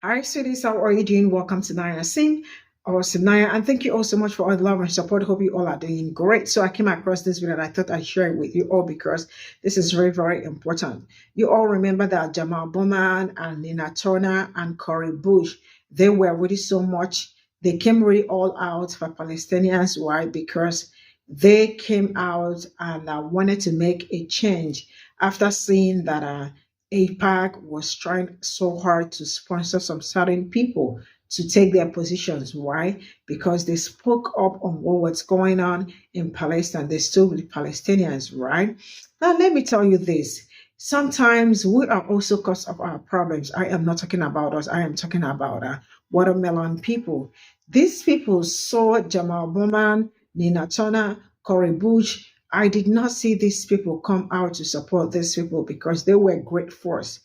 Hi, sweeties. How are you doing? Welcome to Naya Sim or Simnaya. And thank you all so much for all the love and support. Hope you all are doing great. So I came across this video and I thought I'd share it with you all because this is very, very important. You all remember that Jamal Bowman and Nina Turner and Cory Bush, they were really so much, they came really all out for Palestinians. Why? Because they came out and wanted to make a change after seeing that APAC was trying so hard to sponsor some certain people to take their positions. Why? Because they spoke up on what was going on in Palestine. They stood with Palestinians, right? Now, let me tell you this. Sometimes we are also cause of our problems. I am not talking about us. I am talking about watermelon people. These people saw Jamal Bowman, Nina Turner, Cory Bush. I did not see these people come out to support these people because they were great force.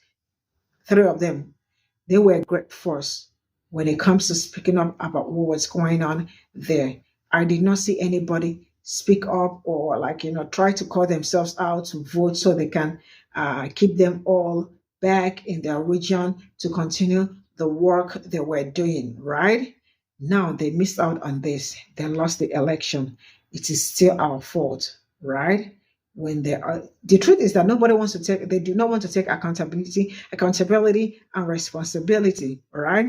Three of them, they were great force when it comes to speaking up about what was going on there. I did not see anybody speak up or try to call themselves out to vote so they can keep them all back in their region to continue the work they were doing, right? Now they missed out on this. They lost the election. It is still our fault, right? When they are, the truth is that nobody wants to take, they do not want to take accountability and responsibility. All right,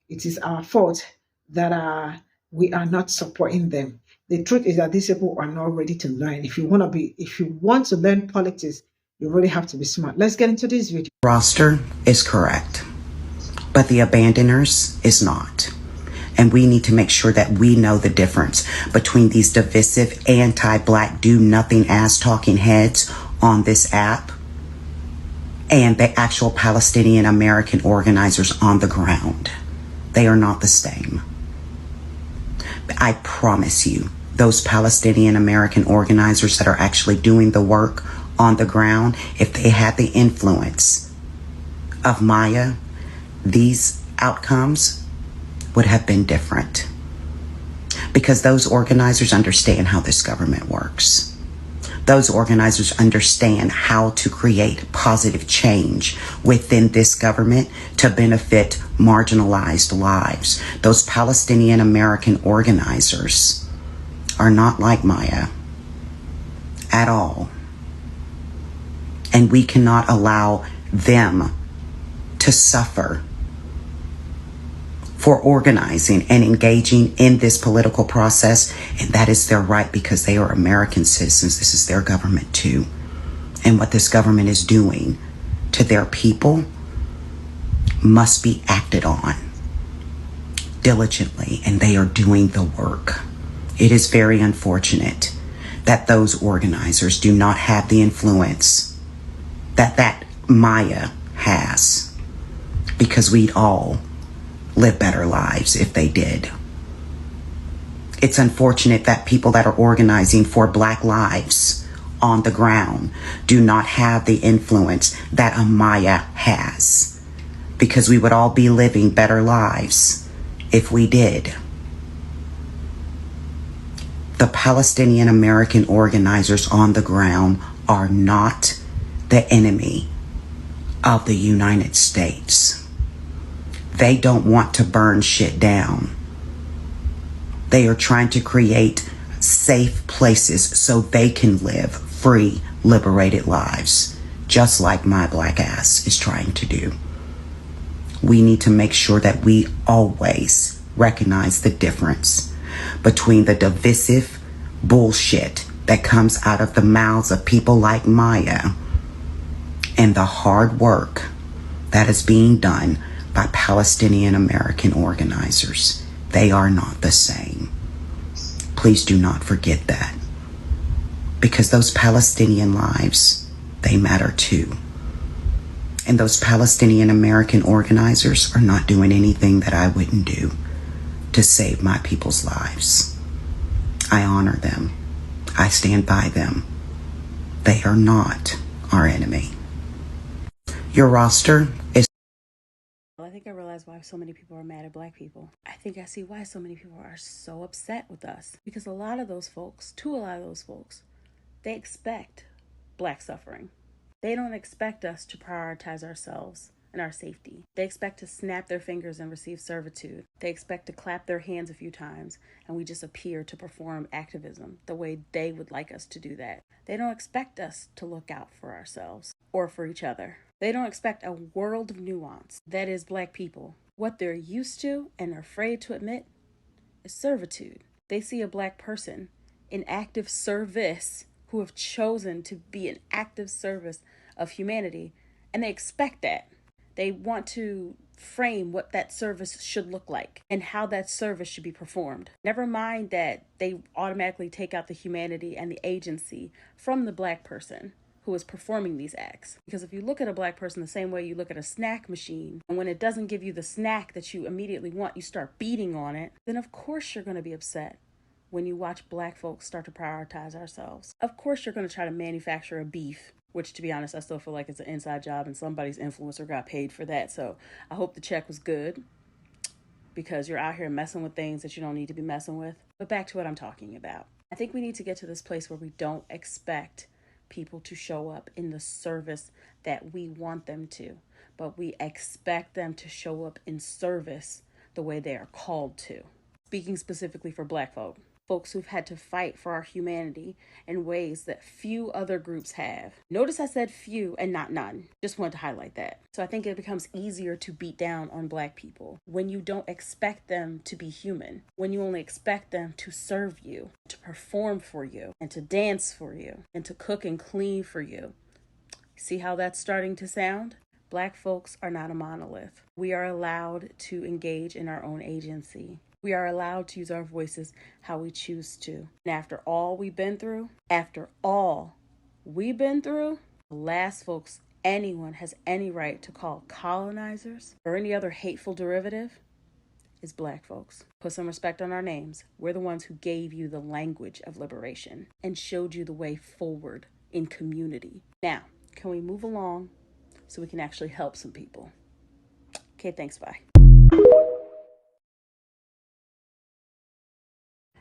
it is our fault that we are not supporting them. The truth is that these people are not ready to learn. If you want to learn politics, you really have to be smart. Let's get into this video. Roster is correct, but the abandoners is not. And we need to make sure that we know the difference between these divisive, anti-black, do-nothing ass talking heads on this app and the actual Palestinian American organizers on the ground. They are not the same. I promise you, those Palestinian American organizers that are actually doing the work on the ground, if they had the influence of Maya, these outcomes would have been different, because those organizers understand how this government works. Those organizers understand how to create positive change within this government to benefit marginalized lives. Those Palestinian American organizers are not like Maya at all. And we cannot allow them to suffer for organizing and engaging in this political process. And that is their right, because they are American citizens. This is their government too. And what this government is doing to their people must be acted on diligently, and they are doing the work. It is very unfortunate that those organizers do not have the influence that Maya has, because we'd all live better lives if they did. It's unfortunate that people that are organizing for Black lives on the ground do not have the influence that Amaya has, because we would all be living better lives if we did. The Palestinian American organizers on the ground are not the enemy of the United States. They don't want to burn shit down. They are trying to create safe places so they can live free, liberated lives, just like my Black ass is trying to do. We need to make sure that we always recognize the difference between the divisive bullshit that comes out of the mouths of people like Maya and the hard work that is being done by Palestinian American organizers. They are not the same. Please do not forget that, because those Palestinian lives, they matter too. And those Palestinian American organizers are not doing anything that I wouldn't do to save my people's lives. I honor them. I stand by them. They are not our enemy. Your roster is I think I realize why so many people are mad at Black people. I think I see why so many people are so upset with us. Because a lot of those folks, they expect Black suffering. They don't expect us to prioritize ourselves and our safety. They expect to snap their fingers and receive servitude. They expect to clap their hands a few times and we just appear to perform activism the way they would like us to do that. They don't expect us to look out for ourselves or for each other. They don't expect a world of nuance that is Black people. What they're used to and are afraid to admit is servitude. They see a Black person in active service who have chosen to be in active service of humanity, and they expect that. They want to frame what that service should look like and how that service should be performed. Never mind that they automatically take out the humanity and the agency from the Black person who is performing these acts. Because if you look at a Black person the same way you look at a snack machine, and when it doesn't give you the snack that you immediately want, you start beating on it, then of course you're going to be upset when you watch Black folks start to prioritize ourselves. Of course you're going to try to manufacture a beef, which, to be honest, I still feel like it's an inside job and somebody's influencer got paid for that. So I hope the check was good, because you're out here messing with things that you don't need to be messing with. But back to what I'm talking about. I think we need to get to this place where we don't expect people to show up in the service that we want them to, but we expect them to show up in service the way they are called to. Speaking specifically for Black folks who've had to fight for our humanity in ways that few other groups have. Notice I said few and not none. Just wanted to highlight that. So I think it becomes easier to beat down on Black people when you don't expect them to be human, when you only expect them to serve you, to perform for you, and to dance for you, and to cook and clean for you. See how that's starting to sound? Black folks are not a monolith. We are allowed to engage in our own agency. We are allowed to use our voices how we choose to. And after all we've been through, the last folks anyone has any right to call colonizers or any other hateful derivative is Black folks. Put some respect on our names. We're the ones who gave you the language of liberation and showed you the way forward in community. Now, can we move along so we can actually help some people? Okay, thanks, bye.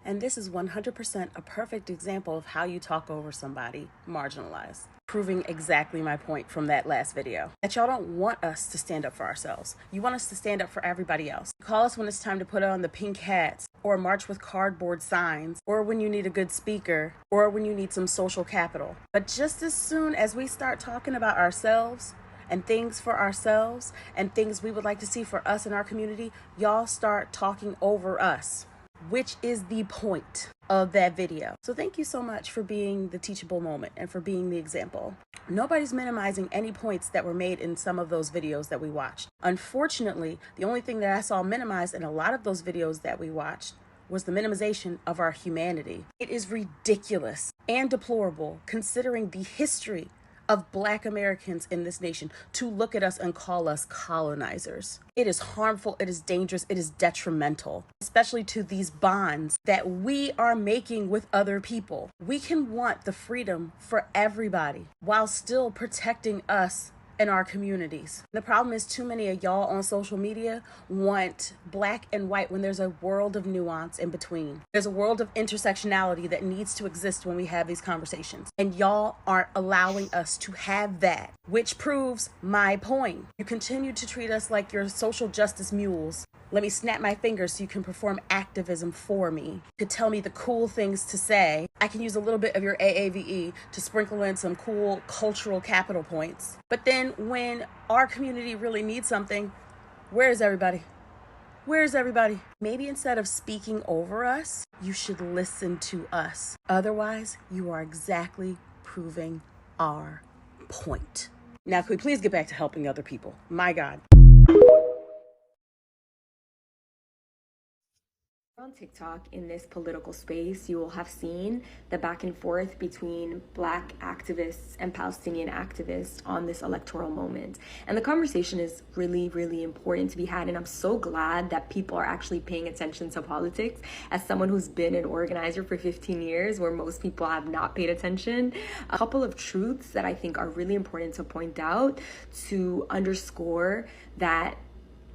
And this is 100% a perfect example of how you talk over somebody marginalized, proving exactly my point from that last video. That y'all don't want us to stand up for ourselves. You want us to stand up for everybody else. Call us when it's time to put on the pink hats, or march with cardboard signs, or when you need a good speaker, or when you need some social capital. But just as soon as we start talking about ourselves and things for ourselves and things we would like to see for us in our community, y'all start talking over us, which is the point of that video. So thank you so much for being the teachable moment and for being the example. Nobody's minimizing any points that were made in some of those videos that we watched. Unfortunately, the only thing that I saw minimized in a lot of those videos that we watched was the minimization of our humanity. It is ridiculous and deplorable, considering the history of Black Americans in this nation, to look at us and call us colonizers. It is harmful, it is dangerous, it is detrimental, especially to these bonds that we are making with other people. We can want the freedom for everybody while still protecting us in our communities. The problem is too many of y'all on social media want black and white when there's a world of nuance in between. There's a world of intersectionality that needs to exist when we have these conversations. And y'all aren't allowing us to have that, which proves my point. You continue to treat us like you're social justice mules. Let me snap my fingers so you can perform activism for me, to tell me the cool things to say. I can use a little bit of your AAVE to sprinkle in some cool cultural capital points. But then when our community really needs something, where's everybody? Where's everybody? Maybe instead of speaking over us, you should listen to us. Otherwise, you are exactly proving our point. Now, could we please get back to helping other people? My God. On TikTok, in this political space, you will have seen the back and forth between Black activists and Palestinian activists on this electoral moment. And the conversation is really, really important to be had. And I'm so glad that people are actually paying attention to politics. As someone who's been an organizer for 15 years, where most people have not paid attention, a couple of truths that I think are really important to point out to underscore that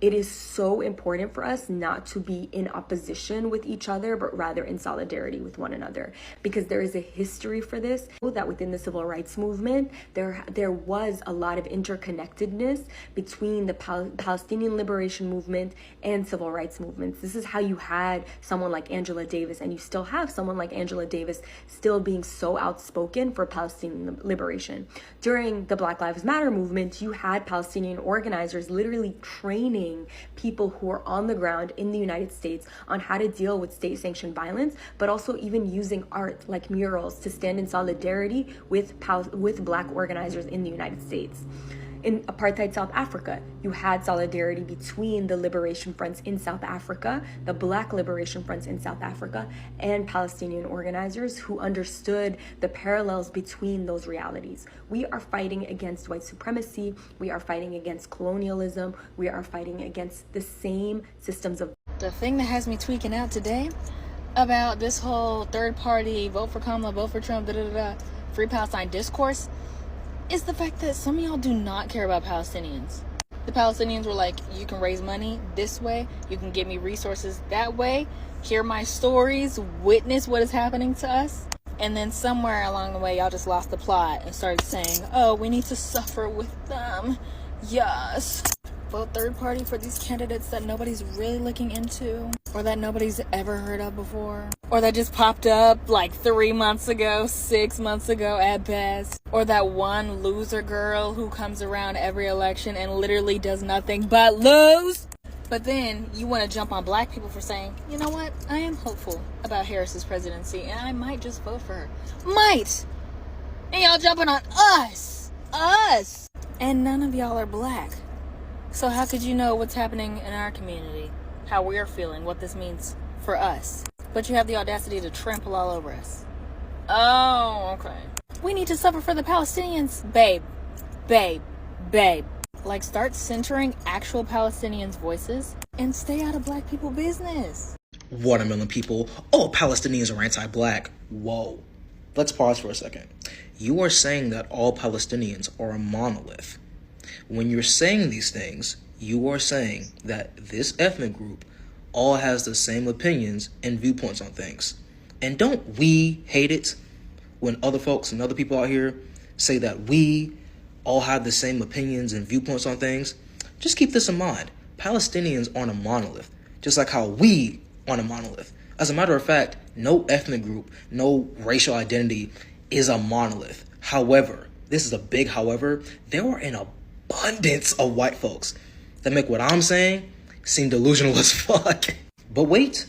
It is so important for us not to be in opposition with each other, but rather in solidarity with one another, because there is a history for this, that within the civil rights movement, there was a lot of interconnectedness between the Palestinian liberation movement and civil rights movements. This is how you had someone like Angela Davis, and you still have someone like Angela Davis still being so outspoken for Palestinian liberation. During the Black Lives Matter movement, you had Palestinian organizers literally training people who are on the ground in the United States on how to deal with state-sanctioned violence, but also even using art like murals to stand in solidarity with Black organizers in the United States. In apartheid South Africa, you had solidarity between the liberation fronts in South Africa, the Black liberation fronts in South Africa, and Palestinian organizers who understood the parallels between those realities. We are fighting against white supremacy. We are fighting against colonialism. We are fighting against the same systems of... The thing that has me tweaking out today about this whole third party, vote for Kamala, vote for Trump, free Palestine discourse is the fact that some of y'all do not care about Palestinians. The Palestinians were like, you can raise money this way, you can give me resources that way, hear my stories, witness what is happening to us. And then somewhere along the way, y'all just lost the plot and started saying, oh, we need to suffer with them. Yes. Vote third party for these candidates that nobody's really looking into, or that nobody's ever heard of before, or that just popped up like 3 months ago, 6 months ago at best, or that one loser girl who comes around every election and literally does nothing but lose. But then you want to jump on Black people for saying, you know what, I am hopeful about Harris's presidency and I might just vote for her. Might! And y'all jumping on us! And none of y'all are Black. So how could you know what's happening in our community, how we're feeling, what this means for us? But you have the audacity to trample all over us. Oh, okay. We need to suffer for the Palestinians. Babe. Like, start centering actual Palestinians' voices and stay out of Black people business. Watermelon people, all Palestinians are anti-Black. Whoa. Let's pause for a second. You are saying that all Palestinians are a monolith. When you're saying these things, you are saying that this ethnic group all has the same opinions and viewpoints on things. And don't we hate it when other folks and other people out here say that we all have the same opinions and viewpoints on things? Just keep this in mind. Palestinians aren't a monolith, just like how we aren't a monolith. As a matter of fact, no ethnic group, no racial identity is a monolith. However, this is a big however, there are an abundance of white folks that make what I'm saying seem delusional as fuck. But wait,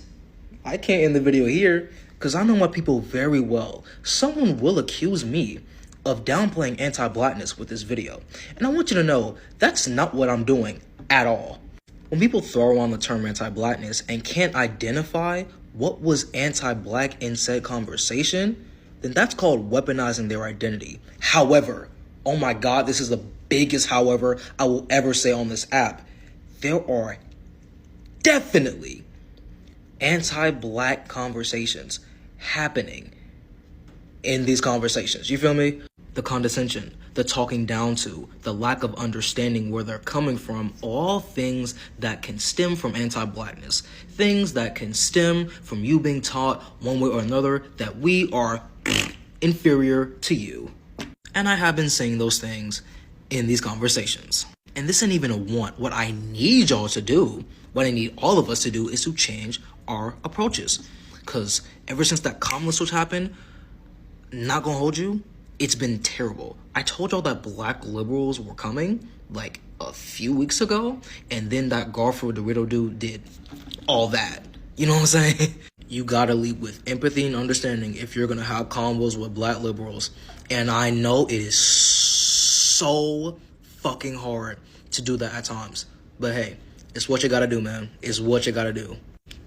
I can't end the video here because I know my people very well. Someone will accuse me of downplaying anti-Blackness with this video. And I want you to know that's not what I'm doing at all. When people throw on the term anti-Blackness and can't identify what was anti-Black in said conversation, then that's called weaponizing their identity. However, oh my God, this is the biggest however I will ever say on this app. There are definitely anti-Black conversations happening in these conversations. You feel me? The condescension, the talking down to, the lack of understanding where they're coming from, all things that can stem from anti-Blackness. Things that can stem from you being taught one way or another that we are inferior to you. And I have been saying those things in these conversations. And this ain't even a want. What I need y'all to do, what I need all of us to do, is to change our approaches. Because ever since that Kamala switch happened, not gonna hold you, it's been terrible. I told y'all that Black liberals were coming like a few weeks ago, and then that Garfield Dorito dude did all that. You know what I'm saying? You gotta lead with empathy and understanding if you're gonna have combos with Black liberals. And I know it is so fucking hard to do that at times. But hey, it's what you gotta do, man. It's what you gotta do.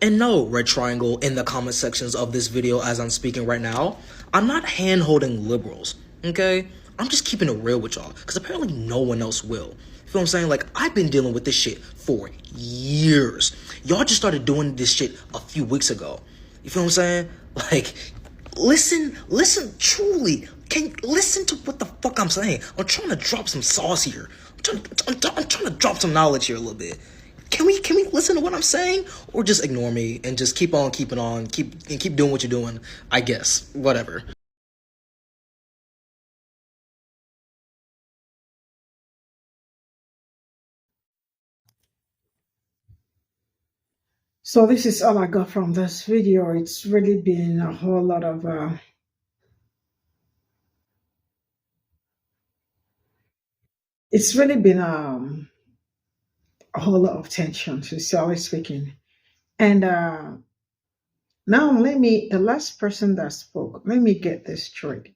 And no, red triangle in the comment sections of this video as I'm speaking right now, I'm not hand-holding liberals, okay? I'm just keeping it real with y'all, because apparently no one else will. You feel what I'm saying? Like, I've been dealing with this shit for years. Y'all just started doing this shit a few weeks ago. You feel what I'm saying? Like, listen, truly. Listen to what the fuck I'm saying. I'm trying to drop some sauce here. I'm trying to drop some knowledge here a little bit. Can we listen to what I'm saying, or just ignore me and just keep on keeping on, keep doing what you're doing? I guess whatever. So this is all I got from this video. It's really been a whole lot of it's really been a whole lot of tension, sincerely speaking. And now the last person that spoke, let me get this straight.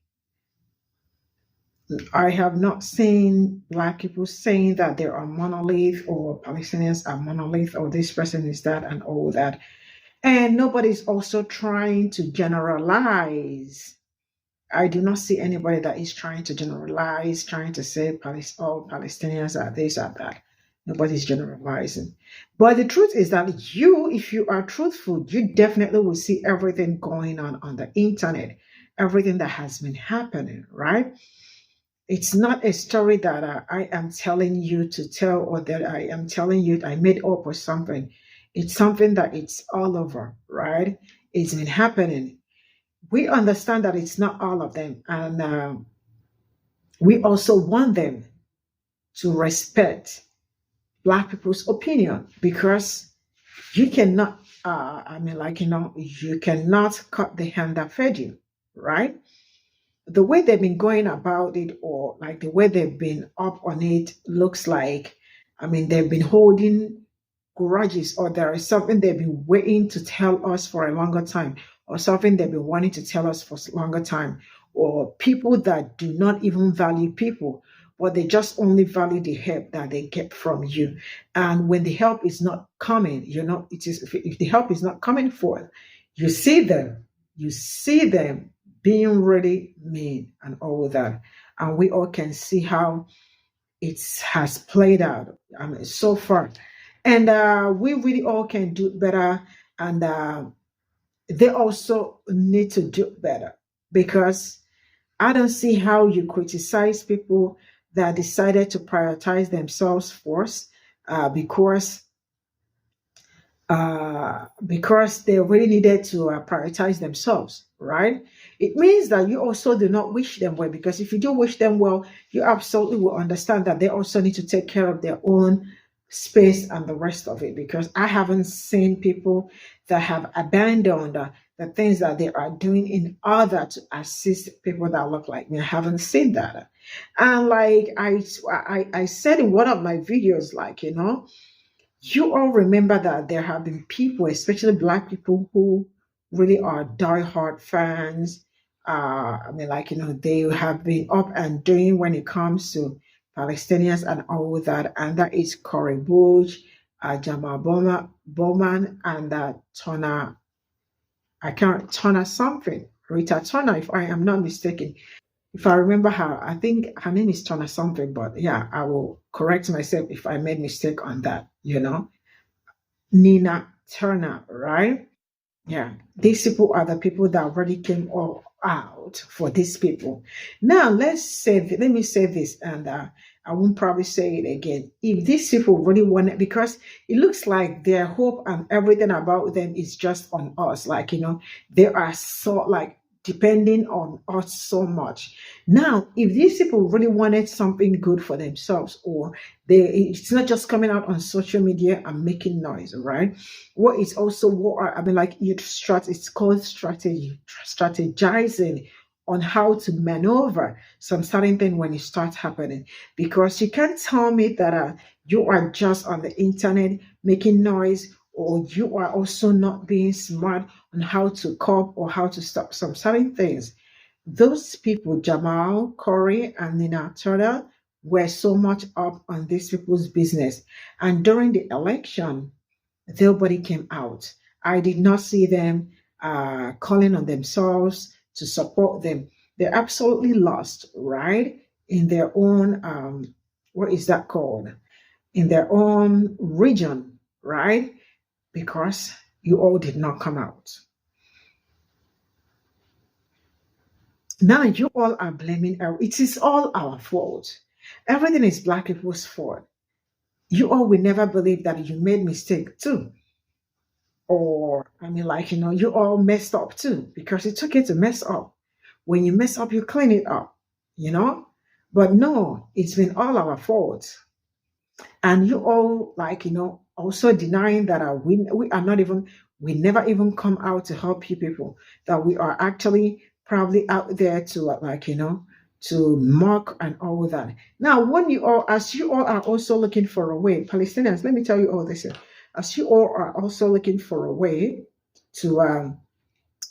I have not seen Black people saying that there are monolith or Palestinians are monolith or this person is that and all that. And nobody's also trying to generalize. I do not see anybody that is trying to generalize, trying to say all Palestinians are this or that. Nobody's generalizing. But the truth is that if you are truthful, you definitely will see everything going on the internet, everything that has been happening, right? It's not a story that I am telling you to tell or that I am telling you I made up or something. It's something that it's all over, right? It's been happening. We understand that it's not all of them, and we also want them to respect Black people's opinion because you cannot, you cannot cut the hand that fed you, right? The way they've been going about it, or like the way they've been up on it, looks like, they've been holding grudges, or there is something they've been waiting to tell us for a longer time, or something they've been wanting to tell us for a longer time, or people that do not even value people, but they just only value the help that they get from you. And when the help is not coming, if the help is not coming forth, you see them being really mean and all of that. And we all can see how it has played out, so far. And we really all can do better. And they also need to do better because I don't see how you criticize people that decided to prioritize themselves first, because they really needed to prioritize themselves, right? It means that you also do not wish them well, because if you do wish them well, you absolutely will understand that they also need to take care of their own space and the rest of it. Because I haven't seen people that have abandoned the things that they are doing in order to assist people that look like me. I haven't seen that. And like I said in one of my videos, like, you all remember that there have been people, especially Black people, who really are diehard fans. They have been up and doing when it comes to Palestinians and all that. And that is Corey Bush, Jamal Bowman, and Tona, I can't, Tona something, Rita Tona, if I am not mistaken. If I remember her, I think her name is Tona something, but yeah, I will correct myself if I made mistake on that. Nina Turner, right? Yeah, these people are the people that already came all out for these people. Now, let me say this, and I won't probably say it again. If these people really want it, because it looks like their hope and everything about them is just on us, like, they are so like depending on us so much. Now, if these people really wanted something good for themselves, or it's not just coming out on social media and making noise, right? What is also it's called strategizing on how to maneuver some certain thing when it starts happening. Because you can't tell me that you are just on the internet making noise, or you are also not being smart on how to cope or how to stop some certain things. Those people, Jamal, Corey, and Nina Turner, were so much up on these people's business. And during the election, nobody came out. I did not see them calling on themselves to support them. They're absolutely lost, right? In their own, what is that called? In their own region, right? Because you all did not come out. Now you all are blaming it is all our fault. Everything is Black people's fault. you all will never believe that you made mistake too. Or, I mean, like, you all messed up too, because it's okay to mess up. When you mess up, you clean it up, you know? But no, it's been all our fault. And you all, like, also denying that we are not even, we never even come out to help you people, that we are actually probably out there to, like, to mock and all that. Now, when you all, as you all are also looking for a way, Palestinians, let me tell you all this here. As you all are also looking for a way to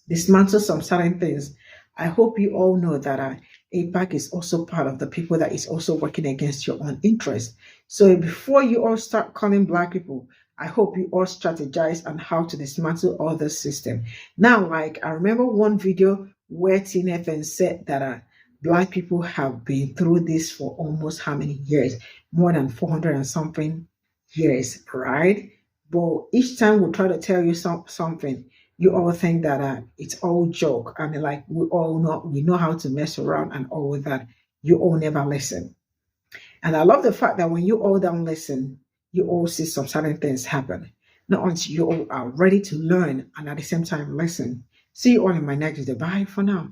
dismantle some certain things, I hope you all know that APAC is also part of the people that is also working against your own interest. So before you all start calling Black people, I hope you all strategize on how to dismantle all this system. Now, like, I remember one video where TNFN said that Black people have been through this for almost how many years? More than 400 and something years, right? But each time we try to tell you something, you all think that it's all joke. I mean, like, we know how to mess around and all of that. You all never listen. And I love the fact that when you all don't listen, you all see some certain things happen. Not until you all are ready to learn and at the same time listen. See you all in my next video. Bye for now.